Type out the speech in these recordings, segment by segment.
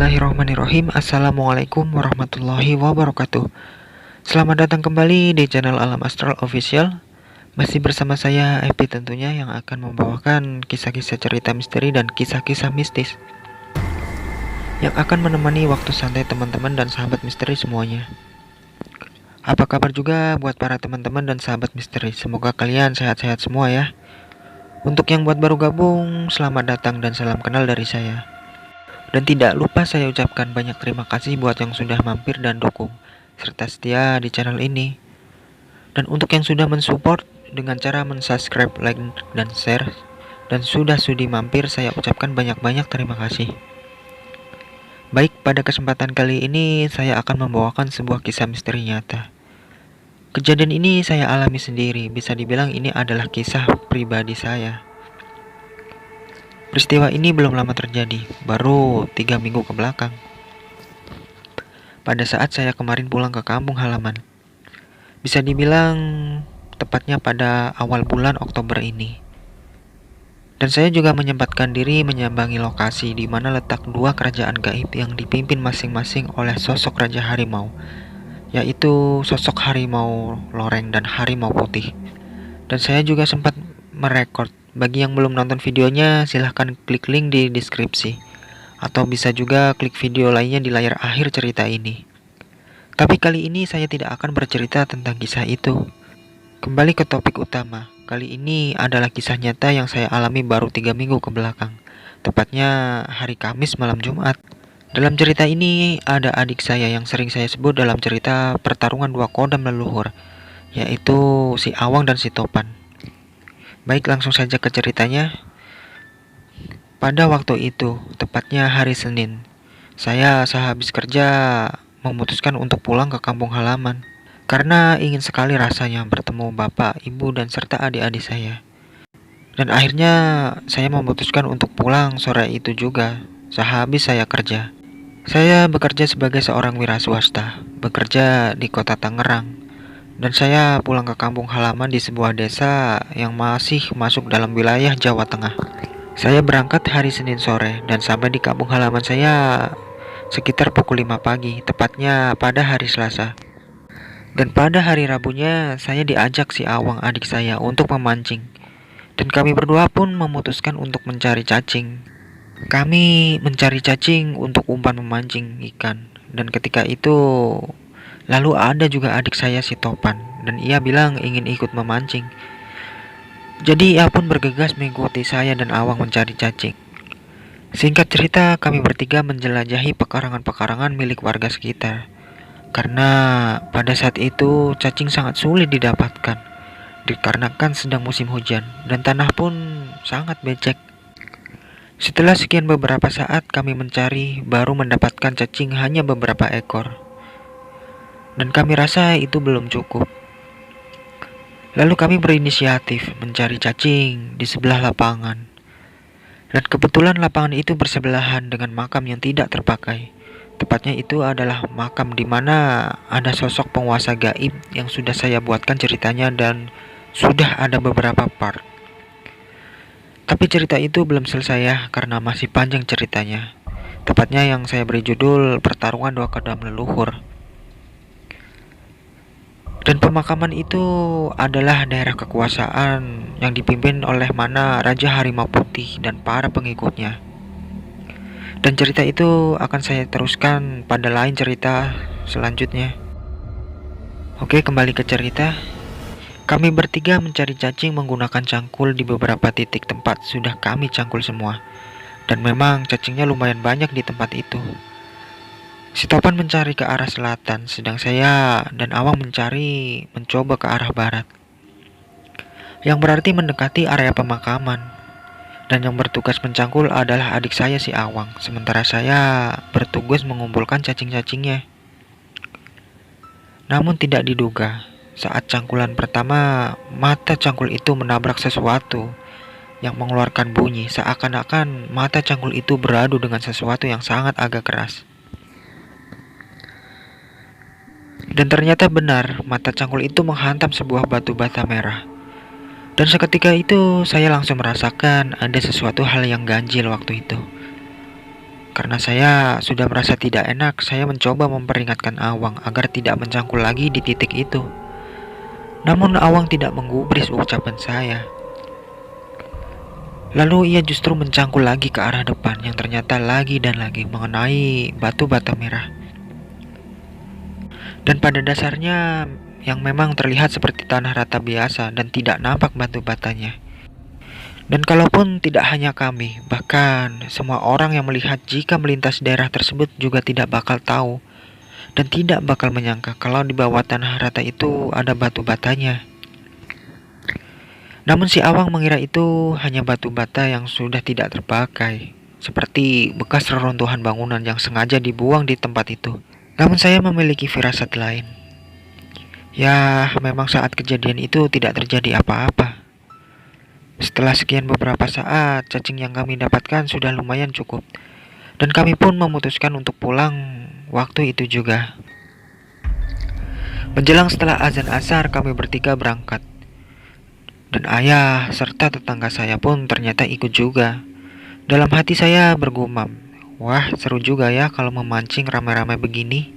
Bismillahirrahmanirrahim. Assalamualaikum warahmatullahi wabarakatuh. Selamat datang kembali di channel Alam Astral Official. Masih bersama saya Epi tentunya, yang akan membawakan kisah-kisah cerita misteri dan kisah-kisah mistis yang akan menemani waktu santai teman-teman dan sahabat misteri semuanya. Apa kabar juga buat para teman-teman dan sahabat misteri? Semoga kalian sehat-sehat semua ya. Untuk yang buat baru gabung, selamat datang dan salam kenal dari saya. Dan tidak lupa saya ucapkan banyak terima kasih buat yang sudah mampir dan dukung serta setia di channel ini. Dan untuk yang sudah mensupport dengan cara mensubscribe, like, dan share, dan sudah sudi mampir, saya ucapkan banyak-banyak terima kasih. Baik, pada kesempatan kali ini saya akan membawakan sebuah kisah misteri nyata. Kejadian ini saya alami sendiri, bisa dibilang ini adalah kisah pribadi saya. Peristiwa ini belum lama terjadi, baru 3 minggu ke belakang. Pada saat saya kemarin pulang ke kampung halaman. Bisa dibilang tepatnya pada awal bulan Oktober ini. Dan saya juga menyempatkan diri menyambangi lokasi di mana letak dua kerajaan gaib yang dipimpin masing-masing oleh sosok Raja Harimau, yaitu sosok Harimau Loreng dan Harimau Putih. Dan saya juga sempat merekod. Bagi yang belum nonton videonya, silahkan klik link di deskripsi, atau bisa juga klik video lainnya di layar akhir cerita ini. Tapi kali ini saya tidak akan bercerita tentang kisah itu. Kembali ke topik utama. Kali ini adalah kisah nyata yang saya alami baru 3 minggu ke belakang, tepatnya hari Kamis malam Jumat. Dalam cerita ini ada adik saya yang sering saya sebut dalam cerita pertarungan dua kodam leluhur, yaitu si Awang dan si Topan. Baik, langsung saja ke ceritanya. Pada waktu itu, tepatnya hari Senin, saya sehabis kerja memutuskan untuk pulang ke kampung halaman karena ingin sekali rasanya bertemu bapak, ibu, dan serta adik-adik saya. Dan akhirnya saya memutuskan untuk pulang sore itu juga, sehabis saya kerja. Saya bekerja sebagai seorang wira swasta, bekerja di kota Tangerang. Dan saya pulang ke kampung halaman di sebuah desa yang masih masuk dalam wilayah Jawa Tengah. Saya berangkat hari Senin sore dan sampai di kampung halaman saya sekitar pukul 5 pagi, tepatnya pada hari Selasa. Dan pada hari Rabunya saya diajak si Awang adik saya untuk memancing. Dan kami berdua pun memutuskan untuk mencari cacing. Kami mencari cacing untuk umpan memancing ikan. Dan ketika itu lalu ada juga adik saya si Topan, dan ia bilang ingin ikut memancing. Jadi ia pun bergegas mengikuti saya dan Awang mencari cacing. Singkat cerita, kami bertiga menjelajahi pekarangan-pekarangan milik warga sekitar. Karena pada saat itu cacing sangat sulit didapatkan, dikarenakan sedang musim hujan dan tanah pun sangat becek. Setelah sekian beberapa saat kami mencari, baru mendapatkan cacing hanya beberapa ekor. Dan kami rasa itu belum cukup. Lalu kami berinisiatif mencari cacing di sebelah lapangan. Dan kebetulan lapangan itu bersebelahan dengan makam yang tidak terpakai. Tepatnya itu adalah makam di mana ada sosok penguasa gaib yang sudah saya buatkan ceritanya dan sudah ada beberapa part. Tapi cerita itu belum selesai ya, karena masih panjang ceritanya. Tepatnya yang saya beri judul Pertarungan Dua Kodam Leluhur. Dan pemakaman itu adalah daerah kekuasaan yang dipimpin oleh mana Raja Harimau Putih dan para pengikutnya. Dan cerita itu akan saya teruskan pada lain cerita selanjutnya. Oke, kembali ke cerita. Kami bertiga mencari cacing menggunakan cangkul di beberapa titik tempat sudah kami cangkul semua. Dan memang cacingnya lumayan banyak di tempat itu. Si Topan mencari ke arah selatan, sedang saya dan Awang mencoba ke arah barat, yang berarti mendekati area pemakaman. Dan yang bertugas mencangkul adalah adik saya si Awang, sementara saya bertugas mengumpulkan cacing-cacingnya. Namun tidak diduga, saat cangkulan pertama, mata cangkul itu menabrak sesuatu yang mengeluarkan bunyi, seakan-akan mata cangkul itu beradu dengan sesuatu yang sangat agak keras. Dan ternyata benar, mata cangkul itu menghantam sebuah batu bata merah. Dan seketika itu saya langsung merasakan ada sesuatu hal yang ganjil waktu itu. Karena saya sudah merasa tidak enak, saya mencoba memperingatkan Awang agar tidak mencangkul lagi di titik itu. Namun Awang tidak menggubris ucapan saya. Lalu ia justru mencangkul lagi ke arah depan yang ternyata lagi dan lagi mengenai batu bata merah. Dan pada dasarnya yang memang terlihat seperti tanah rata biasa dan tidak nampak batu batanya. Dan kalaupun tidak hanya kami, bahkan semua orang yang melihat jika melintas daerah tersebut juga tidak bakal tahu dan tidak bakal menyangka kalau di bawah tanah rata itu ada batu batanya. Namun si Awang mengira itu hanya batu bata yang sudah tidak terpakai, seperti bekas reruntuhan bangunan yang sengaja dibuang di tempat itu. Namun saya memiliki firasat lain. Ya, memang saat kejadian itu tidak terjadi apa-apa. Setelah sekian beberapa saat, cacing yang kami dapatkan sudah lumayan cukup. Dan kami pun memutuskan untuk pulang waktu itu juga. Menjelang setelah azan asar, kami bertiga berangkat. Dan ayah serta tetangga saya pun ternyata ikut juga. Dalam hati saya bergumam, wah seru juga ya kalau memancing rame-rame begini.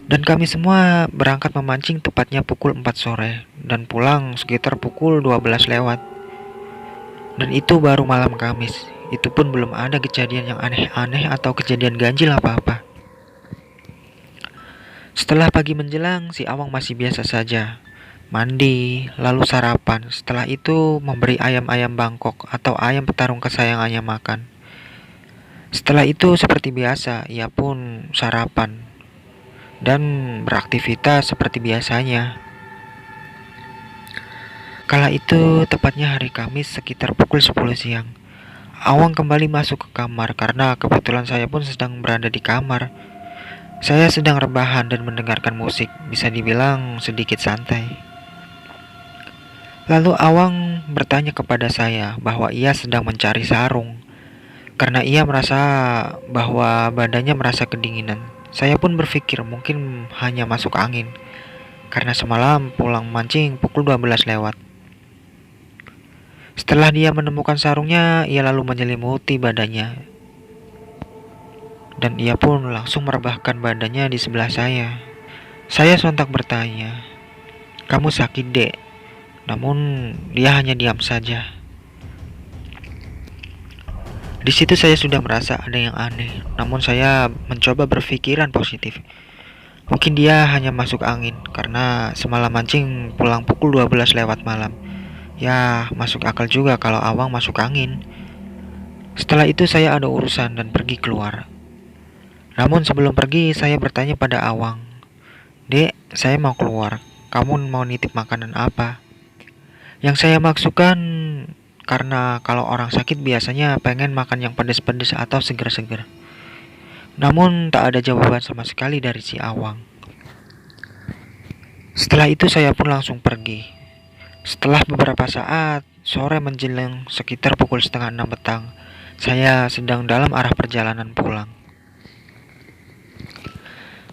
Dan kami semua berangkat memancing tepatnya pukul 4 sore dan pulang sekitar pukul 12 lewat. Dan itu baru malam Kamis. Itu pun belum ada kejadian yang aneh-aneh atau kejadian ganjil apa-apa. Setelah pagi menjelang, si Awang masih biasa saja. Mandi, lalu sarapan. Setelah itu memberi ayam-ayam Bangkok atau ayam petarung kesayangannya makan. Setelah itu seperti biasa, ia pun sarapan dan beraktivitas seperti biasanya. Kala itu tepatnya hari Kamis sekitar pukul 10 siang. Awang kembali masuk ke kamar karena kebetulan saya pun sedang berada di kamar. Saya sedang rebahan dan mendengarkan musik, bisa dibilang sedikit santai. Lalu Awang bertanya kepada saya bahwa ia sedang mencari sarung karena ia merasa bahwa badannya merasa kedinginan. Saya pun berpikir mungkin hanya masuk angin karena semalam pulang mancing pukul 12 lewat. Setelah dia menemukan sarungnya, ia lalu menyelimuti badannya dan ia pun langsung merebahkan badannya di sebelah saya. Saya sontak bertanya, "Kamu sakit, Dek?" Namun dia hanya diam saja. Di situ saya sudah merasa ada yang aneh, namun saya mencoba berpikiran positif. Mungkin dia hanya masuk angin karena semalam mancing pulang pukul 12 lewat malam. Ya, masuk akal juga kalau Awang masuk angin. Setelah itu saya ada urusan dan pergi keluar. Namun sebelum pergi saya bertanya pada Awang, "Dek, saya mau keluar. Kamu mau nitip makanan apa?" Yang saya maksudkan karena kalau orang sakit biasanya pengen makan yang pedas-pedas atau seger-seger. Namun tak ada jawaban sama sekali dari si Awang. Setelah itu saya pun langsung pergi. Setelah beberapa saat, sore menjelang sekitar pukul setengah 6 petang, saya sedang dalam arah perjalanan pulang.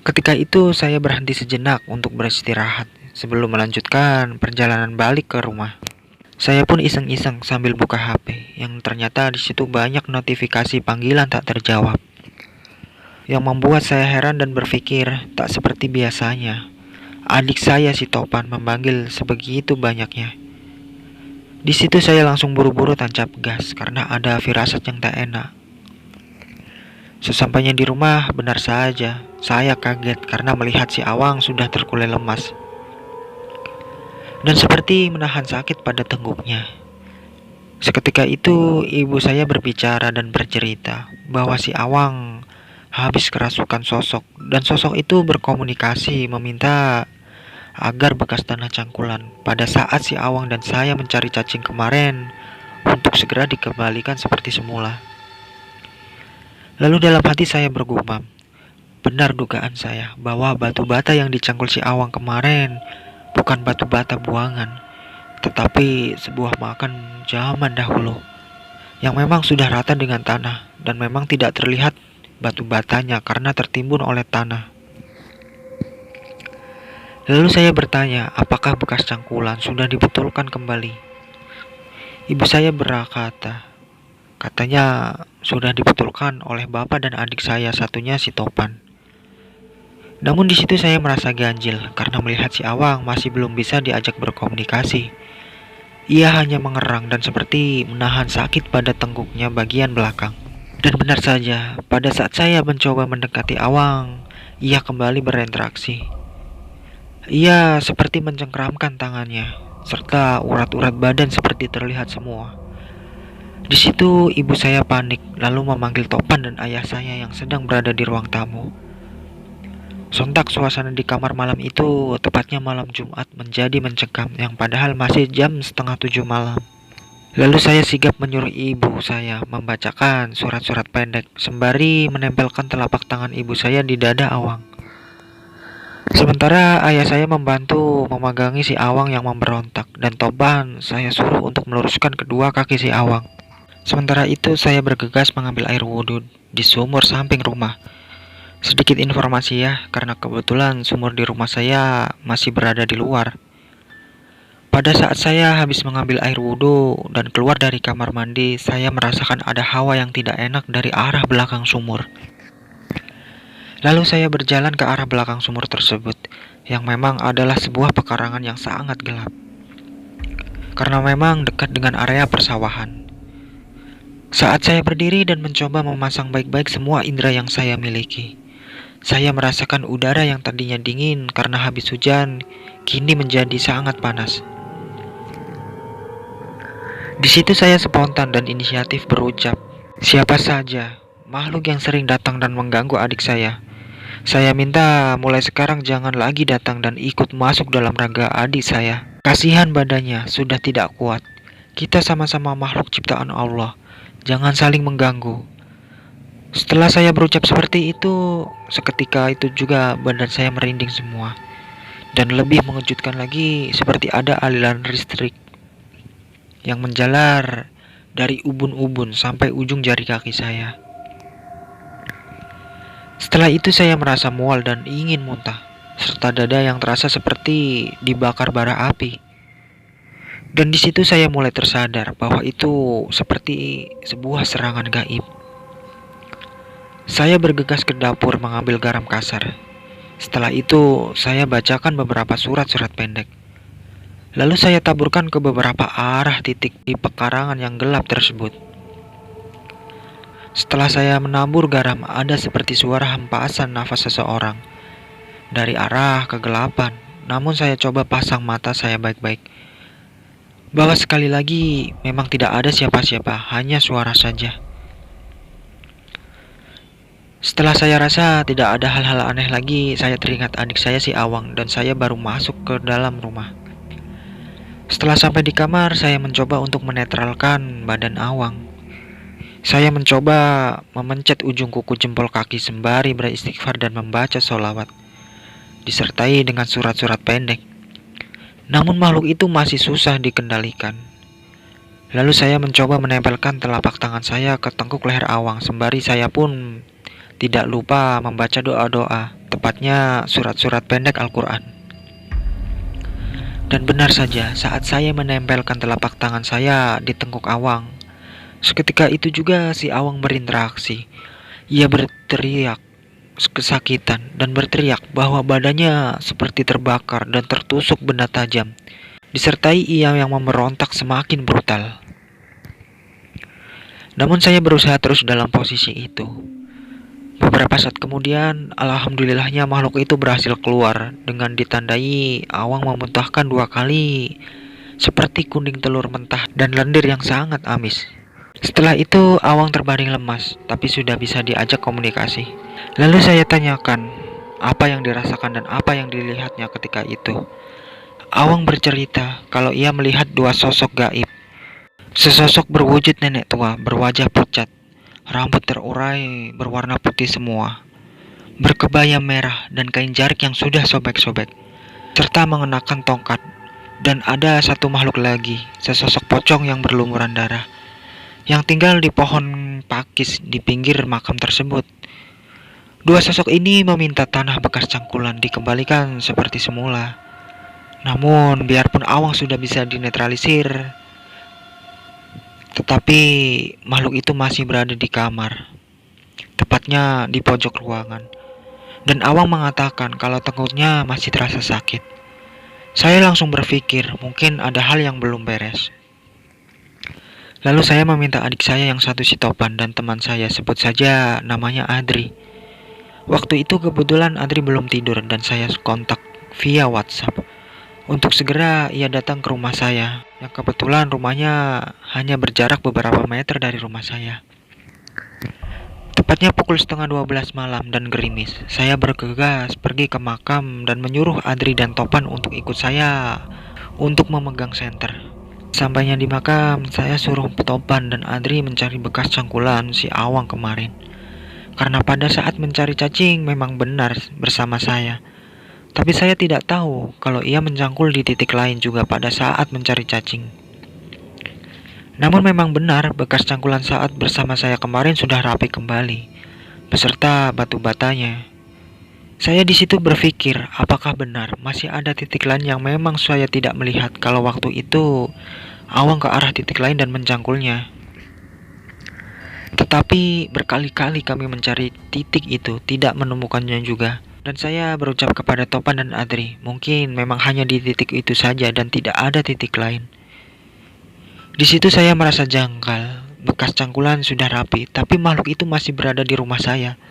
Ketika itu saya berhenti sejenak untuk beristirahat sebelum melanjutkan perjalanan balik ke rumah. Saya pun iseng-iseng sambil buka HP, yang ternyata di situ banyak notifikasi panggilan tak terjawab. Yang membuat saya heran dan berpikir tak seperti biasanya. Adik saya si Topan memanggil sebegitu banyaknya. Di situ saya langsung buru-buru tancap gas karena ada firasat yang tak enak. Sesampainya di rumah, benar saja, saya kaget karena melihat si Awang sudah terkulai lemas dan seperti menahan sakit pada tengguknya. Seketika itu, ibu saya berbicara dan bercerita bahwa si Awang habis kerasukan sosok, dan sosok itu berkomunikasi meminta agar bekas tanah cangkulan pada saat si Awang dan saya mencari cacing kemarin untuk segera dikembalikan seperti semula. Lalu dalam hati saya bergumam, benar dugaan saya bahwa batu bata yang dicangkul si Awang kemarin bukan batu bata buangan, tetapi sebuah makam zaman dahulu yang memang sudah rata dengan tanah dan memang tidak terlihat batu batanya karena tertimbun oleh tanah. Lalu saya bertanya, apakah bekas cangkulan sudah dibetulkan kembali? Ibu saya berkata, Katanya sudah dibetulkan oleh bapak dan adik saya, satunya si Topan. Namun di situ saya merasa ganjil karena melihat si Awang masih belum bisa diajak berkomunikasi. Ia hanya mengerang dan seperti menahan sakit pada tengkuknya bagian belakang. Dan benar saja, pada saat saya mencoba mendekati Awang, ia kembali berinteraksi. Ia seperti mencengkeramkan tangannya, serta urat-urat badan seperti terlihat semua. Di situ ibu saya panik, lalu memanggil Topan dan ayah saya yang sedang berada di ruang tamu. Sontak suasana di kamar malam itu, tepatnya malam Jumat, menjadi mencekam yang padahal masih jam setengah 7 malam. Lalu saya sigap menyuruh ibu saya membacakan surat-surat pendek, sembari menempelkan telapak tangan ibu saya di dada Awang. Sementara ayah saya membantu memegangi si Awang yang memberontak, dan Toban saya suruh untuk meluruskan kedua kaki si Awang. Sementara itu saya bergegas mengambil air wudhu di sumur samping rumah. Sedikit informasi ya, karena kebetulan sumur di rumah saya masih berada di luar. Pada saat saya habis mengambil air wudhu dan keluar dari kamar mandi, saya merasakan ada hawa yang tidak enak dari arah belakang sumur. Lalu saya berjalan ke arah belakang sumur tersebut, yang memang adalah sebuah pekarangan yang sangat gelap. Karena memang dekat dengan area persawahan. Saat saya berdiri dan mencoba memasang baik-baik semua indera yang saya miliki, saya merasakan udara yang tadinya dingin karena habis hujan, kini menjadi sangat panas. Di situ saya spontan dan inisiatif berucap, "Siapa saja makhluk yang sering datang dan mengganggu adik saya minta mulai sekarang jangan lagi datang dan ikut masuk dalam raga adik saya. Kasihan badannya sudah tidak kuat. Kita sama-sama makhluk ciptaan Allah. Jangan saling mengganggu." Setelah saya berucap seperti itu, seketika itu juga badan saya merinding semua. Dan lebih mengejutkan lagi, seperti ada aliran listrik yang menjalar dari ubun-ubun sampai ujung jari kaki saya. Setelah itu saya merasa mual dan ingin muntah, serta dada yang terasa seperti dibakar bara api. Dan di situ saya mulai tersadar bahwa itu seperti sebuah serangan gaib. Saya bergegas ke dapur mengambil garam kasar. Setelah itu, saya bacakan beberapa surat-surat pendek. Lalu saya taburkan ke beberapa arah titik di pekarangan yang gelap tersebut. Setelah saya menabur garam, ada seperti suara hempasan nafas seseorang dari arah kegelapan. Namun saya coba pasang mata saya baik-baik, bahwa sekali lagi memang tidak ada siapa-siapa, hanya suara saja. Setelah saya rasa tidak ada hal-hal aneh lagi, saya teringat adik saya si Awang dan saya baru masuk ke dalam rumah. Setelah sampai di kamar, saya mencoba untuk menetralkan badan Awang. Saya mencoba memencet ujung kuku jempol kaki sembari beristighfar dan membaca sholawat, disertai dengan surat-surat pendek. Namun makhluk itu masih susah dikendalikan. Lalu saya mencoba menempelkan telapak tangan saya ke tengkuk leher Awang, sembari saya pun tidak lupa membaca doa-doa, tepatnya surat-surat pendek Al-Quran. Dan benar saja, saat saya menempelkan telapak tangan saya di tengkuk Awang, seketika itu juga si Awang berinteraksi. Ia berteriak kesakitan dan berteriak bahwa badannya seperti terbakar dan tertusuk benda tajam, disertai ia yang memberontak semakin brutal. Namun saya berusaha terus dalam posisi itu. Beberapa saat kemudian, alhamdulillahnya makhluk itu berhasil keluar dengan ditandai Awang memuntahkan 2 kali seperti kuning telur mentah dan lendir yang sangat amis. Setelah itu Awang terbaring lemas, tapi sudah bisa diajak komunikasi. Lalu saya tanyakan apa yang dirasakan dan apa yang dilihatnya ketika itu. Awang bercerita kalau ia melihat 2 sosok gaib. Sesosok berwujud nenek tua, berwajah pucat, rambut terurai berwarna putih semua, berkebaya merah dan kain jarik yang sudah sobek-sobek, serta mengenakan tongkat. Dan ada satu makhluk lagi, sesosok pocong yang berlumuran darah, yang tinggal di pohon pakis di pinggir makam tersebut. 2 sosok ini meminta tanah bekas cangkulan dikembalikan seperti semula. Namun biarpun Awang sudah bisa dinetralisir, Tetapi makhluk itu masih berada di kamar, tepatnya di pojok ruangan. Dan Awang mengatakan kalau tengkuknya masih terasa sakit. Saya langsung berpikir mungkin ada hal yang belum beres. Lalu saya meminta adik saya yang satu si Topan dan teman saya, sebut saja namanya Adri. Waktu itu kebetulan Adri belum tidur dan saya kontak via WhatsApp untuk segera ia datang ke rumah saya, yang kebetulan rumahnya hanya berjarak beberapa meter dari rumah saya. Tepatnya pukul setengah 12 malam dan gerimis, saya bergegas pergi ke makam dan menyuruh Adri dan Topan untuk ikut saya untuk memegang senter. Sampainya di makam, saya suruh Topan dan Adri mencari bekas cangkulan si Awang kemarin. Karena pada saat mencari cacing memang benar bersama saya. Tapi saya tidak tahu kalau ia mencangkul di titik lain juga pada saat mencari cacing. Namun memang benar bekas cangkulan saat bersama saya kemarin sudah rapi kembali, beserta batu batanya. Saya di situ berpikir, apakah benar masih ada titik lain yang memang saya tidak melihat kalau waktu itu Awang ke arah titik lain dan mencangkulnya. Tetapi berkali-kali kami mencari titik itu, tidak menemukannya juga. Dan saya berucap kepada Topan dan Adri, mungkin memang hanya di titik itu saja dan tidak ada titik lain. Di situ saya merasa janggal, bekas cangkulan sudah rapi, tapi makhluk itu masih berada di rumah saya.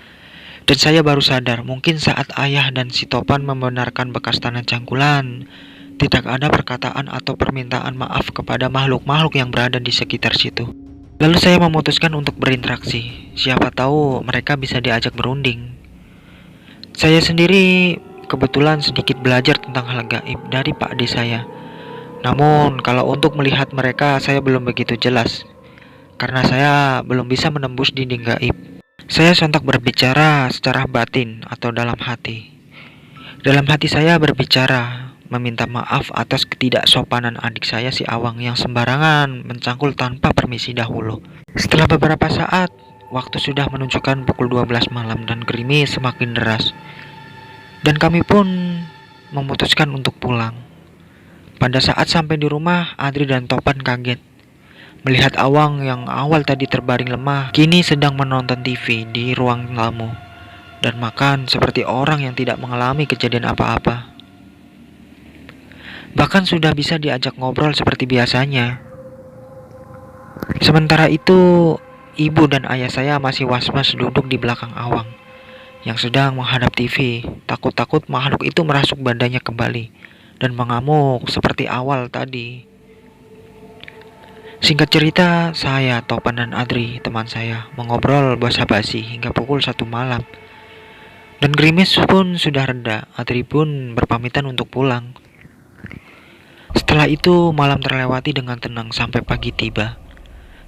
Dan saya baru sadar, mungkin saat ayah dan si Topan membenarkan bekas tanah cangkulan, tidak ada perkataan atau permintaan maaf kepada makhluk-makhluk yang berada di sekitar situ. Lalu saya memutuskan untuk berinteraksi, siapa tahu mereka bisa diajak berunding. Saya sendiri kebetulan sedikit belajar tentang hal gaib dari Pak D saya. Namun kalau untuk melihat mereka saya belum begitu jelas, karena saya belum bisa menembus dinding gaib. Saya sontak berbicara secara batin atau dalam hati. Dalam hati saya berbicara, meminta maaf atas ketidaksopanan adik saya si Awang yang sembarangan mencangkul tanpa permisi dahulu. Setelah beberapa saat, waktu sudah menunjukkan pukul 12 malam dan gerimis semakin deras. Dan kami pun memutuskan untuk pulang. Pada saat sampai di rumah, Adri dan Topan kaget melihat Awang yang awal tadi terbaring lemah, kini sedang menonton TV di ruang tamu dan makan seperti orang yang tidak mengalami kejadian apa-apa. Bahkan sudah bisa diajak ngobrol seperti biasanya. Sementara itu, ibu dan ayah saya masih was-was duduk di belakang Awang yang sedang menghadap TV, takut-takut makhluk itu merasuk badannya kembali dan mengamuk seperti awal tadi. Singkat cerita, saya, Topan dan Adri, teman saya, mengobrol basa-basi hingga pukul 1 malam. Dan gerimis pun sudah reda, Adri pun berpamitan untuk pulang. Setelah itu, malam terlewati dengan tenang sampai pagi tiba.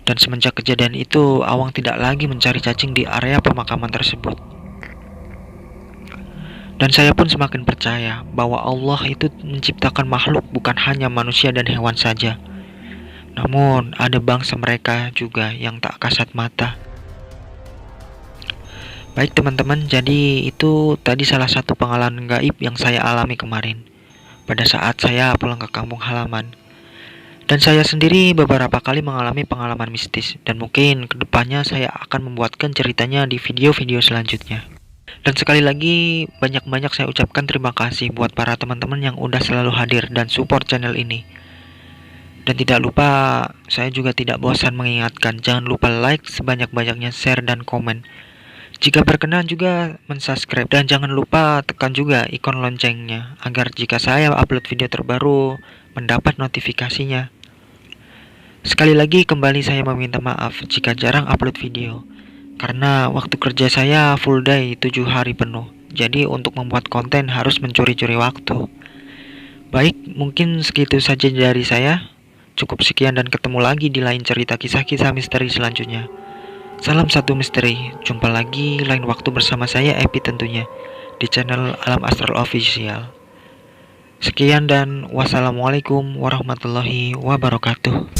Dan semenjak kejadian itu, Awang tidak lagi mencari cacing di area pemakaman tersebut. Dan saya pun semakin percaya bahwa Allah itu menciptakan makhluk bukan hanya manusia dan hewan saja. Namun ada bangsa mereka juga yang tak kasat mata. Baik teman-teman, jadi itu tadi salah satu pengalaman gaib yang saya alami kemarin pada saat saya pulang ke kampung halaman. Dan saya sendiri beberapa kali mengalami pengalaman mistis, dan mungkin kedepannya saya akan membuatkan ceritanya di video-video selanjutnya. Dan sekali lagi banyak-banyak saya ucapkan terima kasih buat para teman-teman yang udah selalu hadir dan support channel ini. Dan tidak lupa, saya juga tidak bosan mengingatkan, jangan lupa like sebanyak-banyaknya, share dan komen. Jika berkenan juga mensubscribe, dan jangan lupa tekan juga ikon loncengnya agar jika saya upload video terbaru mendapat notifikasinya. Sekali lagi kembali saya meminta maaf jika jarang upload video, karena waktu kerja saya full day 7 hari penuh. Jadi untuk membuat konten harus mencuri-curi waktu. Baik, mungkin segitu saja dari saya. Cukup sekian dan ketemu lagi di lain cerita kisah-kisah misteri selanjutnya. Salam satu misteri. Jumpa lagi lain waktu bersama saya Epi tentunya di channel Alam Astral Official. Sekian dan wassalamualaikum warahmatullahi wabarakatuh.